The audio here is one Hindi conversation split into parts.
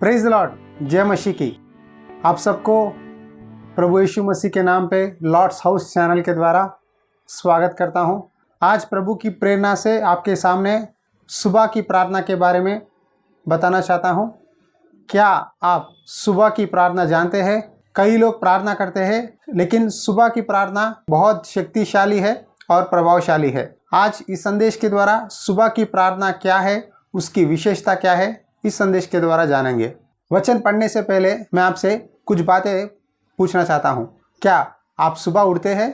प्रेज द लॉर्ड, जय मसीह की। आप सबको प्रभु यीशु मसीह के नाम पे लॉर्ड्स हाउस चैनल के द्वारा स्वागत करता हूं। आज प्रभु की प्रेरणा से आपके सामने सुबह की प्रार्थना के बारे में बताना चाहता हूं। क्या आप सुबह की प्रार्थना जानते हैं? कई लोग प्रार्थना करते हैं, लेकिन सुबह की प्रार्थना बहुत शक्तिशाली है और प्रभावशाली है। आज इस संदेश के द्वारा सुबह की प्रार्थना क्या है, उसकी विशेषता क्या है, इस संदेश के द्वारा जानेंगे। वचन पढ़ने से पहले मैं आपसे कुछ बातें पूछना चाहता हूँ। क्या आप सुबह उठते हैं?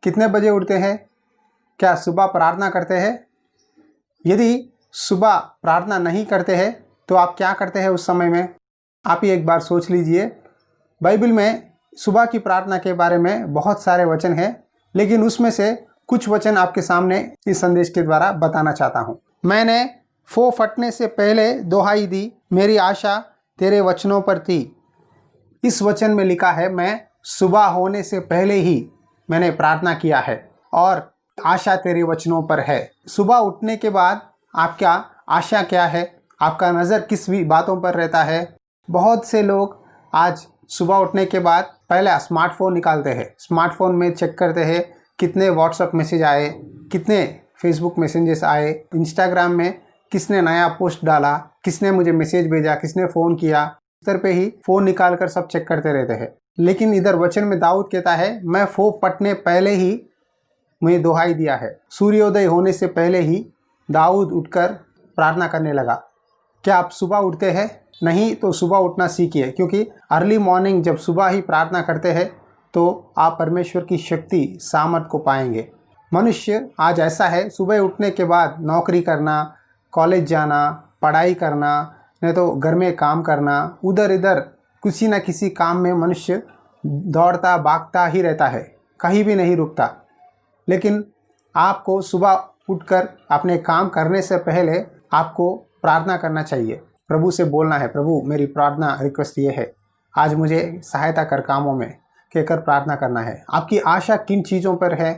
कितने बजे उठते हैं? क्या सुबह प्रार्थना करते हैं? यदि सुबह प्रार्थना नहीं करते हैं तो आप क्या करते हैं उस समय में? आप ही एक बार सोच लीजिए। बाइबल में सुबह की प्रार्थना के बारे में बहुत सारे वचन हैं, लेकिन उसमें से कुछ वचन आपके सामने इस संदेश के द्वारा बताना चाहता हूँ। मैंने फो फटने से पहले दुहाई दी, मेरी आशा तेरे वचनों पर थी। इस वचन में लिखा है, मैं सुबह होने से पहले ही मैंने प्रार्थना किया है और आशा तेरे वचनों पर है। सुबह उठने के बाद आपका आशा क्या है? आपका नज़र किस भी बातों पर रहता है? बहुत से लोग आज सुबह उठने के बाद पहले स्मार्टफोन निकालते हैं, स्मार्टफोन में चेक करते हैं कितने व्हाट्सएप मैसेज आए, कितने फेसबुक मैसेजेस आए, इंस्टाग्राम में किसने नया पोस्ट डाला, किसने मुझे मैसेज भेजा, किसने फ़ोन किया। इस तरह पे ही फ़ोन निकाल कर सब चेक करते रहते हैं। लेकिन इधर वचन में दाऊद कहता है, मैं फो फटने पहले ही मुझे दुहाई दिया है। सूर्योदय होने से पहले ही दाऊद उठकर प्रार्थना करने लगा। क्या आप सुबह उठते हैं? नहीं तो सुबह उठना सीखिए, क्योंकि अर्ली मॉर्निंग जब सुबह ही प्रार्थना करते हैं तो आप परमेश्वर की शक्ति सामर्थ को पाएंगे। मनुष्य आज ऐसा है, सुबह उठने के बाद नौकरी करना, कॉलेज जाना, पढ़ाई करना, नहीं तो घर में काम करना, उधर इधर किसी न किसी काम में मनुष्य दौड़ता भागता ही रहता है, कहीं भी नहीं रुकता। लेकिन आपको सुबह उठकर अपने काम करने से पहले आपको प्रार्थना करना चाहिए। प्रभु से बोलना है, प्रभु मेरी प्रार्थना रिक्वेस्ट ये है, आज मुझे सहायता कर कामों में, कहकर प्रार्थना करना है। आपकी आशा किन चीज़ों पर है?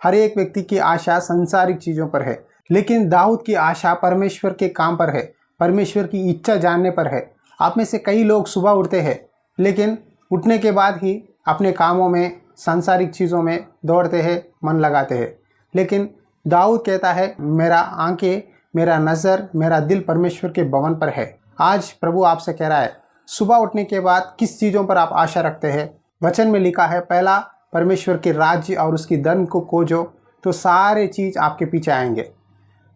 हर एक व्यक्ति की आशा संसारिक चीज़ों पर है, लेकिन दाऊद की आशा परमेश्वर के काम पर है, परमेश्वर की इच्छा जानने पर है। आप में से कई लोग सुबह उठते हैं, लेकिन उठने के बाद ही अपने कामों में, सांसारिक चीज़ों में दौड़ते हैं, मन लगाते हैं। लेकिन दाऊद कहता है, मेरा आंखें, मेरा नज़र, मेरा दिल परमेश्वर के भवन पर है। आज प्रभु आपसे कह रहा है, सुबह उठने के बाद किस चीज़ों पर आप आशा रखते हैं? वचन में लिखा है, पहला परमेश्वर के राज्य और उसकी धर्म को खोजो तो सारे चीज़ आपके पीछे आएंगे।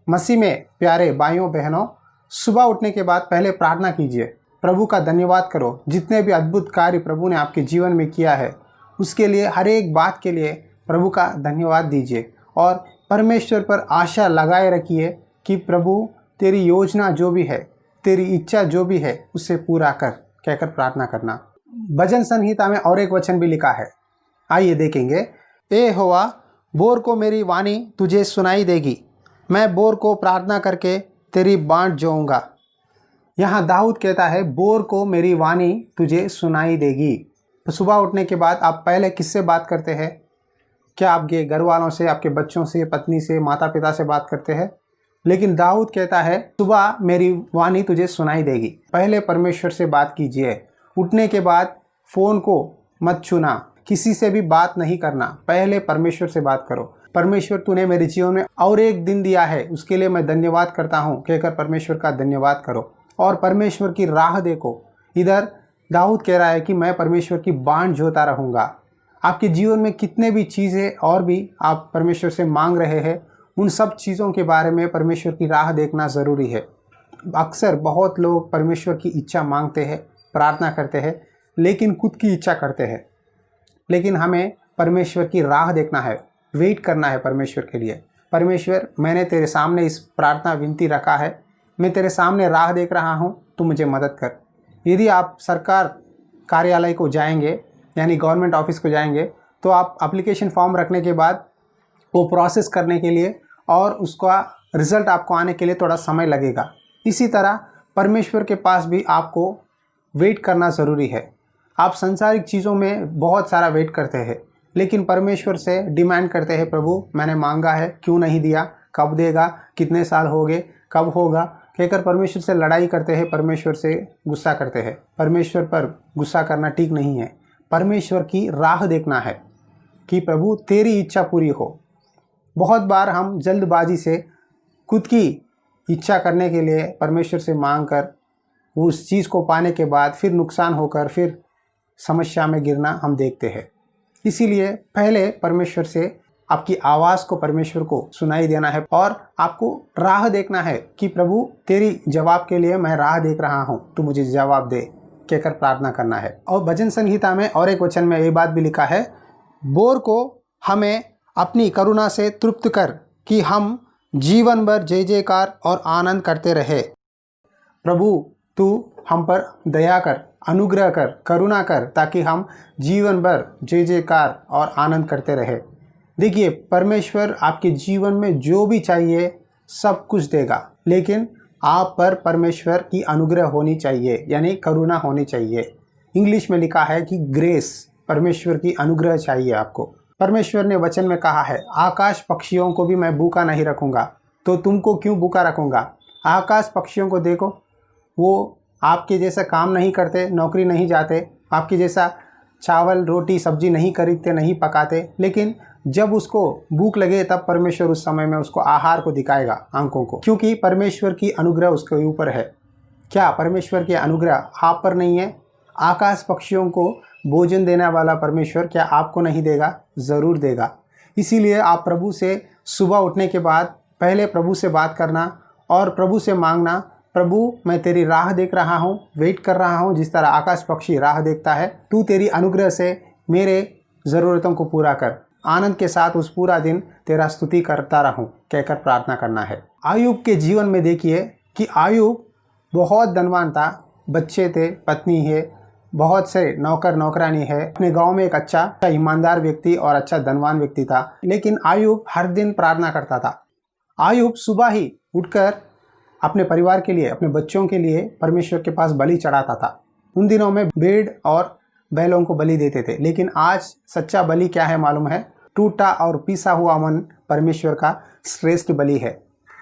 मसीह में प्यारे भाइयों बहनों, सुबह उठने के बाद पहले प्रार्थना कीजिए, प्रभु का धन्यवाद करो। जितने भी अद्भुत कार्य प्रभु ने आपके जीवन में किया है, उसके लिए, हर एक बात के लिए प्रभु का धन्यवाद दीजिए और परमेश्वर पर आशा लगाए रखिए कि प्रभु तेरी योजना जो भी है, तेरी इच्छा जो भी है, उसे पूरा कर, कहकर प्रार्थना करना। भजन संहिता में और एक वचन भी लिखा है, आइए देखेंगे। ए होवा, बोर को मेरी वाणी तुझे सुनाई देगी, मैं बोर को प्रार्थना करके तेरी बाट जोऊंगा। यहाँ दाऊद कहता है, बोर को मेरी वाणी तुझे सुनाई देगी। तो सुबह उठने के बाद आप पहले किससे बात करते हैं? क्या आपके घर वालों से, आपके बच्चों से, पत्नी से, माता पिता से बात करते हैं? लेकिन दाऊद कहता है, सुबह मेरी वाणी तुझे सुनाई देगी। पहले परमेश्वर से बात कीजिए। उठने के बाद फ़ोन को मत छूना, किसी से भी बात नहीं करना, पहले परमेश्वर से बात करो। परमेश्वर तूने मेरे जीवन में और एक दिन दिया है, उसके लिए मैं धन्यवाद करता हूँ, कहकर परमेश्वर का धन्यवाद करो और परमेश्वर की राह देखो। इधर दाऊद कह रहा है कि मैं परमेश्वर की बाट जोता रहूँगा। आपके जीवन में कितने भी चीज़ें और भी आप परमेश्वर से मांग रहे हैं, उन सब चीज़ों के बारे में परमेश्वर की राह देखना ज़रूरी है। अक्सर बहुत लोग परमेश्वर की इच्छा मांगते हैं, प्रार्थना करते हैं, लेकिन खुद की इच्छा करते हैं। लेकिन हमें परमेश्वर की राह देखना है, वेट करना है परमेश्वर के लिए। परमेश्वर, मैंने तेरे सामने इस प्रार्थना विनती रखा है, मैं तेरे सामने राह देख रहा हूँ, तू मुझे मदद कर। यदि आप सरकार कार्यालय को जाएंगे, यानी गवर्नमेंट ऑफिस को जाएंगे, तो आप एप्लीकेशन फॉर्म रखने के बाद वो प्रोसेस करने के लिए और उसका रिज़ल्ट आपको आने के लिए थोड़ा समय लगेगा। इसी तरह परमेश्वर के पास भी आपको वेट करना ज़रूरी है। आप संसारिक चीज़ों में बहुत सारा वेट करते हैं, लेकिन परमेश्वर से डिमांड करते हैं, प्रभु मैंने मांगा है, क्यों नहीं दिया, कब देगा, कितने साल हो गए, कब होगा, कहकर परमेश्वर से लड़ाई करते हैं, परमेश्वर से गुस्सा करते हैं। परमेश्वर पर गुस्सा करना ठीक नहीं है। परमेश्वर की राह देखना है कि प्रभु तेरी इच्छा पूरी हो। बहुत बार हम जल्दबाजी से खुद की इच्छा करने के लिए परमेश्वर से मांग कर उस चीज़ को पाने के बाद फिर नुकसान होकर फिर समस्या में गिरना हम देखते हैं। इसीलिए पहले परमेश्वर से आपकी आवाज़ को परमेश्वर को सुनाई देना है और आपको राह देखना है कि प्रभु तेरी जवाब के लिए मैं राह देख रहा हूँ, तू मुझे जवाब दे, कहकर प्रार्थना करना है। और भजन संहिता में और एक वचन में ये बात भी लिखा है, बोर को हमें अपनी करुणा से तृप्त कर कि हम जीवन भर जय जयकार और आनंद करते रहे। प्रभु तू हम पर दया कर, अनुग्रह कर, करुणा कर, ताकि हम जीवन भर जय जयकार और आनंद करते रहे। देखिए, परमेश्वर आपके जीवन में जो भी चाहिए सब कुछ देगा, लेकिन आप पर परमेश्वर की अनुग्रह होनी चाहिए, यानी करुणा होनी चाहिए। इंग्लिश में लिखा है कि ग्रेस, परमेश्वर की अनुग्रह चाहिए आपको। परमेश्वर ने वचन में कहा है, आकाश पक्षियों को भी मैं भूखा नहीं रखूँगा, तो तुमको क्यों भूखा रखूँगा। आकाश पक्षियों को देखो, वो आपके जैसा काम नहीं करते, नौकरी नहीं जाते, आपके जैसा चावल रोटी सब्जी नहीं खरीदते, नहीं पकाते, लेकिन जब उसको भूख लगे तब परमेश्वर उस समय में उसको आहार को दिखाएगा, आंखों को, क्योंकि परमेश्वर की अनुग्रह उसके ऊपर है। क्या परमेश्वर की अनुग्रह आप पर नहीं है? आकाश पक्षियों को भोजन देने वाला परमेश्वर क्या आपको नहीं देगा? ज़रूर देगा। इसीलिए आप प्रभु से सुबह उठने के बाद पहले प्रभु से बात करना और प्रभु से मांगना, प्रभु मैं तेरी राह देख रहा हूँ, वेट कर रहा हूँ, जिस तरह आकाश पक्षी राह देखता है। तू तेरी अनुग्रह से मेरे ज़रूरतों को पूरा कर, आनंद के साथ उस पूरा दिन तेरा स्तुति करता रहूं, कहकर प्रार्थना करना है। आयुब के जीवन में देखिए कि आयुब बहुत धनवान था, बच्चे थे, पत्नी है, बहुत से नौकर नौकरानी है, अपने गांव में एक अच्छा ईमानदार व्यक्ति और अच्छा धनवान व्यक्ति था, लेकिन आयुब हर दिन प्रार्थना करता था। आयुब सुबह ही उठकर अपने परिवार के लिए, अपने बच्चों के लिए परमेश्वर के पास बलि चढ़ाता था। उन दिनों में भेड़ और बैलों को बलि देते थे, लेकिन आज सच्चा बलि क्या है मालूम है? टूटा और पीसा हुआ मन परमेश्वर का श्रेष्ठ बलि है।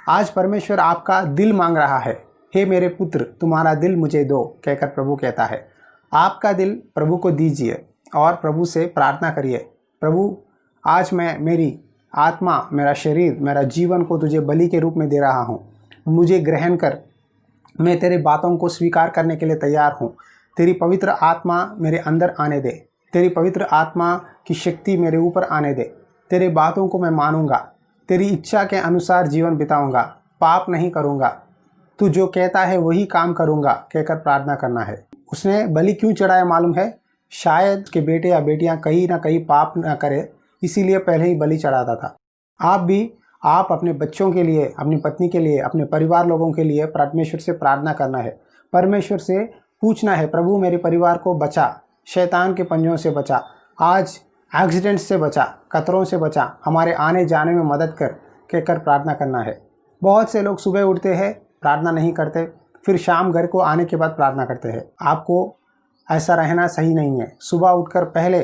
आज परमेश्वर आपका दिल मांग रहा है, हे मेरे पुत्र तुम्हारा दिल मुझे दो, कहकर प्रभु कहता है। आपका दिल प्रभु को दीजिए और प्रभु से प्रार्थना करिए, प्रभु आज मैं मेरी आत्मा, मेरा शरीर, मेरा जीवन को तुझे बलि के रूप में दे रहा हूँ, मुझे ग्रहण कर, मैं तेरे बातों को स्वीकार करने के लिए तैयार हूँ। तेरी पवित्र आत्मा मेरे अंदर आने दे, तेरी पवित्र आत्मा की शक्ति मेरे ऊपर आने दे, तेरे बातों को मैं मानूंगा, तेरी इच्छा के अनुसार जीवन बिताऊंगा, पाप नहीं करूंगा, तू जो कहता है वही काम करूंगा, कहकर प्रार्थना करना है। उसने बलि क्यों चढ़ाया मालूम है? शायद के बेटे या बेटियां कहीं ना कहीं पाप ना करे, इसीलिए पहले ही बलि चढ़ाता था। आप अपने बच्चों के लिए, अपनी पत्नी के लिए, अपने परिवार लोगों के लिए परमेश्वर से प्रार्थना करना है। परमेश्वर से पूछना है, प्रभु मेरे परिवार को बचा, शैतान के पंजों से बचा, आज एक्सीडेंट से बचा, खतरों से बचा, हमारे आने जाने में मदद कर, कहकर प्रार्थना करना है। बहुत से लोग सुबह उठते हैं, प्रार्थना नहीं करते, फिर शाम घर को आने के बाद प्रार्थना करते हैं। आपको ऐसा रहना सही नहीं है। सुबह उठकर पहले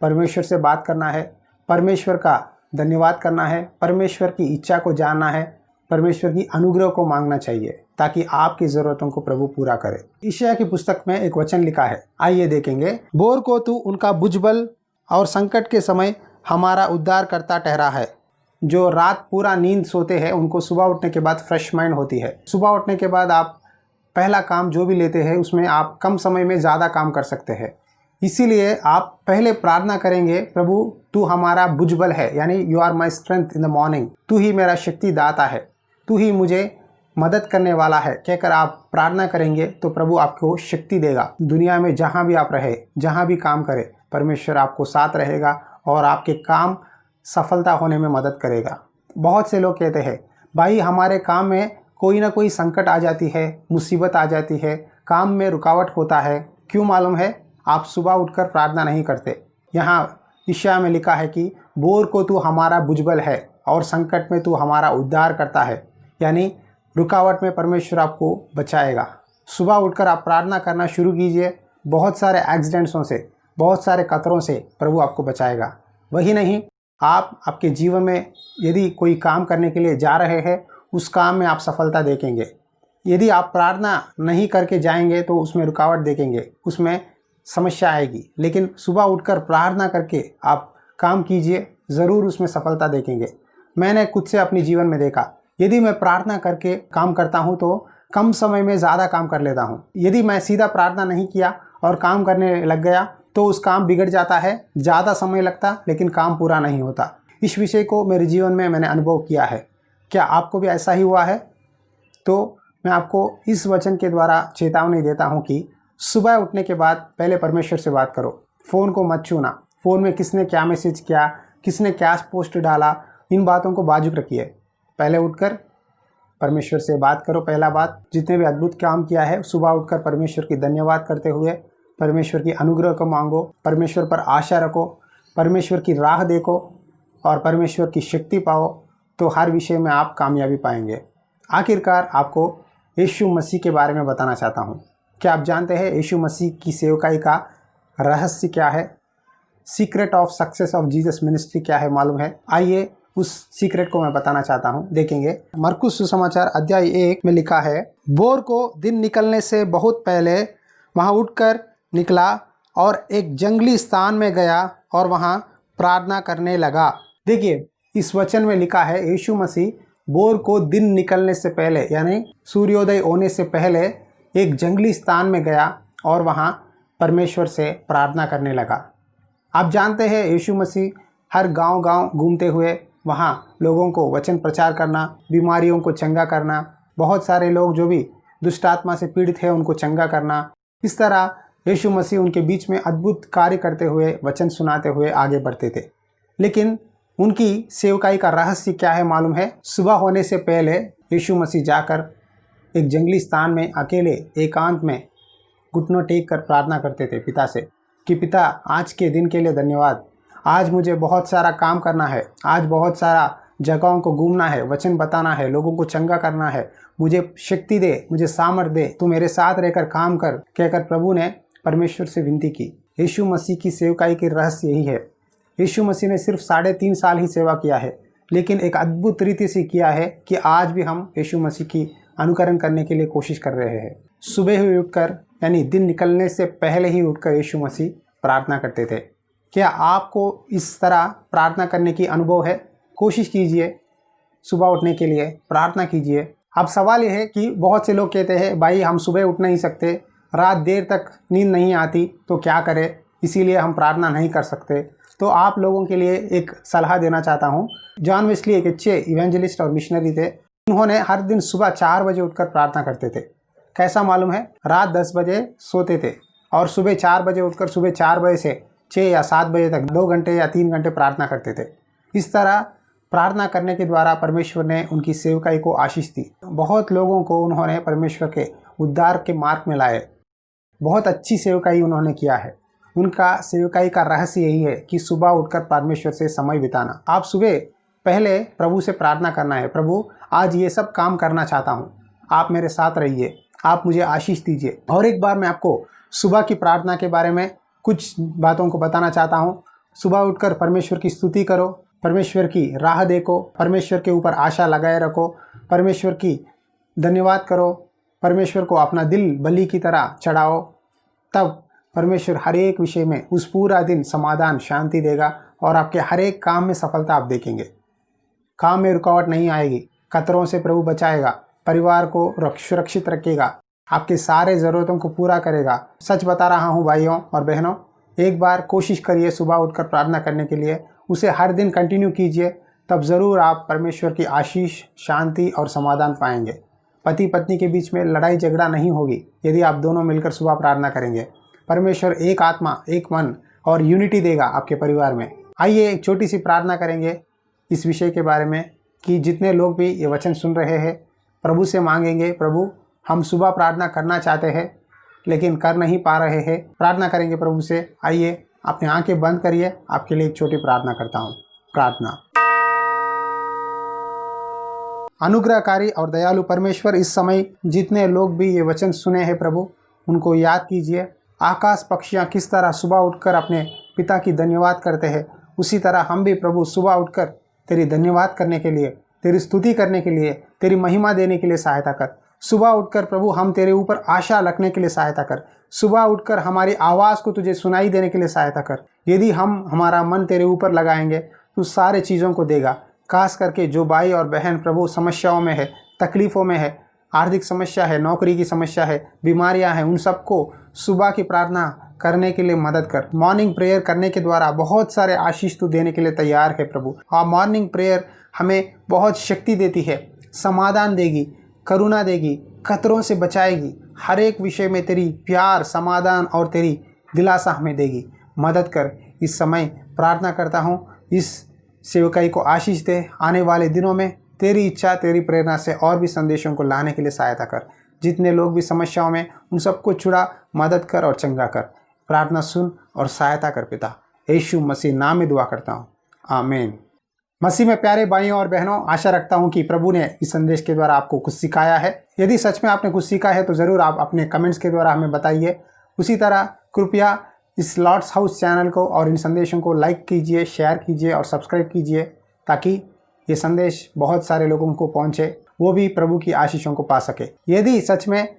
परमेश्वर से बात करना है, परमेश्वर का धन्यवाद करना है, परमेश्वर की इच्छा को जानना है, परमेश्वर की अनुग्रह को मांगना चाहिए, ताकि आपकी ज़रूरतों को प्रभु पूरा करे। यशायाह की पुस्तक में एक वचन लिखा है, आइए देखेंगे। बोर को तू उनका भुजबल और संकट के समय हमारा उद्धार करता ठहरा है। जो रात पूरा नींद सोते हैं उनको सुबह उठने के बाद फ्रेश माइंड होती है। सुबह उठने के बाद आप पहला काम जो भी लेते हैं उसमें आप कम समय में ज़्यादा काम कर सकते हैं। इसीलिए आप पहले प्रार्थना करेंगे, प्रभु तू हमारा भुजबल है, यानी you are my strength in the morning, तू ही मेरा शक्ति दाता है, तू ही मुझे मदद करने वाला है, कहकर आप प्रार्थना करेंगे तो प्रभु आपको शक्ति देगा। दुनिया में जहाँ भी आप रहे, जहाँ भी काम करें, परमेश्वर आपको साथ रहेगा और आपके काम सफलता होने में मदद करेगा। बहुत से लोग कहते हैं, भाई हमारे काम में कोई ना कोई संकट आ जाती है, मुसीबत आ जाती है, काम में रुकावट होता है, क्यों मालूम है? आप सुबह उठकर प्रार्थना नहीं करते। यहाँ यशायाह में लिखा है कि बोर को तू हमारा भुजबल है और संकट में तू हमारा उद्धार करता है, यानी रुकावट में परमेश्वर आपको बचाएगा। सुबह उठकर आप प्रार्थना करना शुरू कीजिए, बहुत सारे एक्सीडेंट्सों से, बहुत सारे खतरों से प्रभु आपको बचाएगा। वही नहीं, आप आपके जीवन में यदि कोई काम करने के लिए जा रहे हैं, उस काम में आप सफलता देखेंगे। यदि आप प्रार्थना नहीं करके जाएंगे तो उसमें रुकावट देखेंगे, उसमें समस्या आएगी। लेकिन सुबह उठकर प्रार्थना करके आप काम कीजिए, ज़रूर उसमें सफलता देखेंगे। मैंने खुद से अपने जीवन में देखा, यदि मैं प्रार्थना करके काम करता हूँ तो कम समय में ज़्यादा काम कर लेता हूँ। यदि मैं सीधा प्रार्थना नहीं किया और काम करने लग गया तो उस काम बिगड़ जाता है, ज़्यादा समय लगता लेकिन काम पूरा नहीं होता। इस विषय को मेरे जीवन में मैंने अनुभव किया है। क्या आपको भी ऐसा ही हुआ है? तो मैं आपको इस वचन के द्वारा चेतावनी देता हूँ कि सुबह उठने के बाद पहले परमेश्वर से बात करो। फ़ोन को मत छूना। फ़ोन में किसने क्या मैसेज किया, किसने क्या पोस्ट डाला, इन बातों को बाजू रखिए। पहले उठकर परमेश्वर से बात करो। पहला बात, जितने भी अद्भुत काम किया है सुबह उठकर परमेश्वर की धन्यवाद करते हुए परमेश्वर की अनुग्रह को मांगो, परमेश्वर पर आशा रखो, परमेश्वर की राह देखो और परमेश्वर की शक्ति पाओ, तो हर विषय में आप कामयाबी पाएंगे। आखिरकार आपको यीशु मसीह के बारे में बताना चाहता हूँ। क्या आप जानते हैं यीशु मसीह की सेवकाई का रहस्य क्या है? Secret of success of Jesus ministry क्या है मालूम है? आइए उस सीक्रेट को मैं बताना चाहता हूँ, देखेंगे। मरकुस सुसमाचार अध्याय 1 में लिखा है, भोर को दिन निकलने से बहुत पहले वहाँ उठकर निकला और एक जंगली स्थान में गया और वहाँ प्रार्थना करने लगा। देखिए, इस वचन में लिखा है यीशु मसीह भोर को दिन निकलने से पहले यानी सूर्योदय होने से पहले एक जंगली स्थान में गया और वहाँ परमेश्वर से प्रार्थना करने लगा। आप जानते हैं यीशु मसीह हर गांव-गांव घूमते हुए वहाँ लोगों को वचन प्रचार करना, बीमारियों को चंगा करना, बहुत सारे लोग जो भी दुष्ट आत्मा से पीड़ित है उनको चंगा करना, इस तरह यीशु मसीह उनके बीच में अद्भुत कार्य करते हुए, वचन सुनाते हुए आगे बढ़ते थे। लेकिन उनकी सेवकाई का रहस्य क्या है मालूम है? सुबह होने से पहले यीशु मसीह जाकर एक जंगली स्थान में अकेले एकांत में घुटनों टेक कर प्रार्थना करते थे पिता से कि पिता, आज के दिन के लिए धन्यवाद। आज मुझे बहुत सारा काम करना है, आज बहुत सारा जगहों को घूमना है, वचन बताना है, लोगों को चंगा करना है, मुझे शक्ति दे, मुझे सामर्थ दे, तू मेरे साथ रहकर काम कर, कहकर प्रभु ने परमेश्वर से विनती की। यीशु मसीह की सेवकाई की रहस्य यही है। यीशु मसीह ने सिर्फ 3.5 साल ही सेवा किया है, लेकिन एक अद्भुत रीति से किया है कि आज भी हम यीशु मसीह की अनुकरण करने के लिए कोशिश कर रहे हैं। सुबह ही उठकर यानी दिन निकलने से पहले ही उठकर यीशु मसीह प्रार्थना करते थे। क्या आपको इस तरह प्रार्थना करने की अनुभव है? कोशिश कीजिए, सुबह उठने के लिए प्रार्थना कीजिए। अब सवाल यह है कि बहुत से लोग कहते हैं, भाई हम सुबह उठ नहीं सकते, रात देर तक नींद नहीं आती, तो क्या करें, इसीलिए हम प्रार्थना नहीं कर सकते। तो आप लोगों के लिए एक सलाह देना चाहता हूँ। जॉन वेस्ली एक अच्छे इवेंजलिस्ट और मिशनरी थे। उन्होंने हर दिन सुबह 4 बजे उठकर प्रार्थना करते थे। कैसा मालूम है? रात 10 बजे सोते थे और सुबह 4 बजे उठकर सुबह 4 बजे से 6 या 7 बजे तक 2 घंटे या 3 घंटे प्रार्थना करते थे। इस तरह प्रार्थना करने के द्वारा परमेश्वर ने उनकी सेवकाई को आशीष दी। बहुत लोगों को उन्होंने परमेश्वर के उद्धार के मार्ग में लाए। बहुत अच्छी सेवकाई उन्होंने किया है। उनका सेवकाई का रहस्य यही है कि सुबह उठकर परमेश्वर से समय बिताना। आप सुबह पहले प्रभु से प्रार्थना करना है, प्रभु आज ये सब काम करना चाहता हूँ, आप मेरे साथ रहिए, आप मुझे आशीष दीजिए। और एक बार मैं आपको सुबह की प्रार्थना के बारे में कुछ बातों को बताना चाहता हूँ। सुबह उठकर परमेश्वर की स्तुति करो, परमेश्वर की राह देखो, परमेश्वर के ऊपर आशा लगाए रखो, परमेश्वर की धन्यवाद करो, परमेश्वर को अपना दिल बलि की तरह चढ़ाओ। तब परमेश्वर हर एक विषय में उस पूरा दिन समाधान, शांति देगा और आपके हर एक काम में सफलता आप देखेंगे। काम में रुकावट नहीं आएगी, खतरों से प्रभु बचाएगा, परिवार को सुरक्षित रखेगा, आपके सारे ज़रूरतों को पूरा करेगा। सच बता रहा हूँ भाइयों और बहनों, एक बार कोशिश करिए सुबह उठकर प्रार्थना करने के लिए, उसे हर दिन कंटिन्यू कीजिए, तब ज़रूर आप परमेश्वर की आशीष, शांति और समाधान पाएंगे। पति पत्नी के बीच में लड़ाई झगड़ा नहीं होगी यदि आप दोनों मिलकर सुबह प्रार्थना करेंगे। परमेश्वर एक आत्मा, एक मन और यूनिटी देगा आपके परिवार में। आइए एक छोटी सी प्रार्थना करेंगे इस विषय के बारे में कि जितने लोग भी ये वचन सुन रहे हैं, प्रभु से मांगेंगे, प्रभु हम सुबह प्रार्थना करना चाहते हैं लेकिन कर नहीं पा रहे हैं। प्रार्थना करेंगे प्रभु से। आइए अपनी आंखें बंद करिए, आपके लिए एक छोटी प्रार्थना करता हूँ। प्रार्थना। अनुग्रहकारी और दयालु परमेश्वर, इस समय जितने लोग भी ये वचन सुने हैं प्रभु, उनको याद कीजिए। आकाश पक्षियाँ किस तरह सुबह उठकर अपने पिता की धन्यवाद करते हैं, उसी तरह हम भी प्रभु सुबह उठकर तेरी धन्यवाद करने के लिए, तेरी स्तुति करने के लिए, तेरी महिमा देने के लिए सहायता कर। सुबह उठकर प्रभु हम तेरे ऊपर आशा रखने के लिए सहायता कर। सुबह उठकर हमारी आवाज़ को तुझे सुनाई देने के लिए सहायता कर। यदि हम हमारा मन तेरे ऊपर लगाएंगे तो सारे चीज़ों को देगा। खास करके जो भाई और बहन प्रभु समस्याओं में है, तकलीफ़ों में है, आर्थिक समस्या है, नौकरी की समस्या है, बीमारियां हैं, उन सबको सुबह की प्रार्थना करने के लिए मदद कर। मॉर्निंग प्रेयर करने के द्वारा बहुत सारे आशीष तू देने के लिए तैयार है प्रभु। और मॉर्निंग प्रेयर हमें बहुत शक्ति देती है, समाधान देगी, करुणा देगी, खतरों से बचाएगी। हर एक विषय में तेरी प्यार, समाधान और तेरी दिलासा हमें देगी। मदद कर। इस समय प्रार्थना करता हूँ, इस सेवकाई को आशीष दे। आने वाले दिनों में तेरी इच्छा, तेरी प्रेरणा से और भी संदेशों को लाने के लिए सहायता कर। जितने लोग भी समस्याओं में, उन सबको छुड़ा, मदद कर और चंगा कर। प्रार्थना सुन और सहायता कर पिता। यीशु मसीह नाम में दुआ करता हूँ, आमीन। मसीह में प्यारे भाइयों और बहनों, आशा रखता हूँ कि प्रभु ने इस संदेश के द्वारा आपको कुछ सिखाया है। यदि सच में आपने कुछ सीखा है तो ज़रूर आप अपने कमेंट्स के द्वारा हमें बताइए। उसी तरह कृपया इस लॉर्ड्स हाउस चैनल को और इन संदेशों को लाइक कीजिए, शेयर कीजिए और सब्सक्राइब कीजिए, ताकि ये संदेश बहुत सारे लोगों को पहुँचे, वो भी प्रभु की आशीषों को पा सके। यदि सच में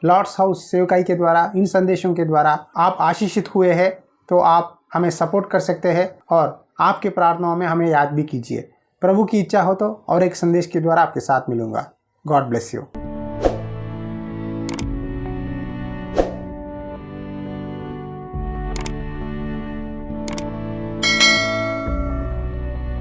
लॉर्ड्स हाउस सेवकाई के द्वारा, इन संदेशों के द्वारा आप आशीषित हुए हैं तो आप हमें सपोर्ट कर सकते हैं और आपके प्रार्थनाओं में हमें याद भी कीजिए। प्रभु की इच्छा हो तो और एक संदेश के द्वारा आपके साथ मिलूंगा। God bless you.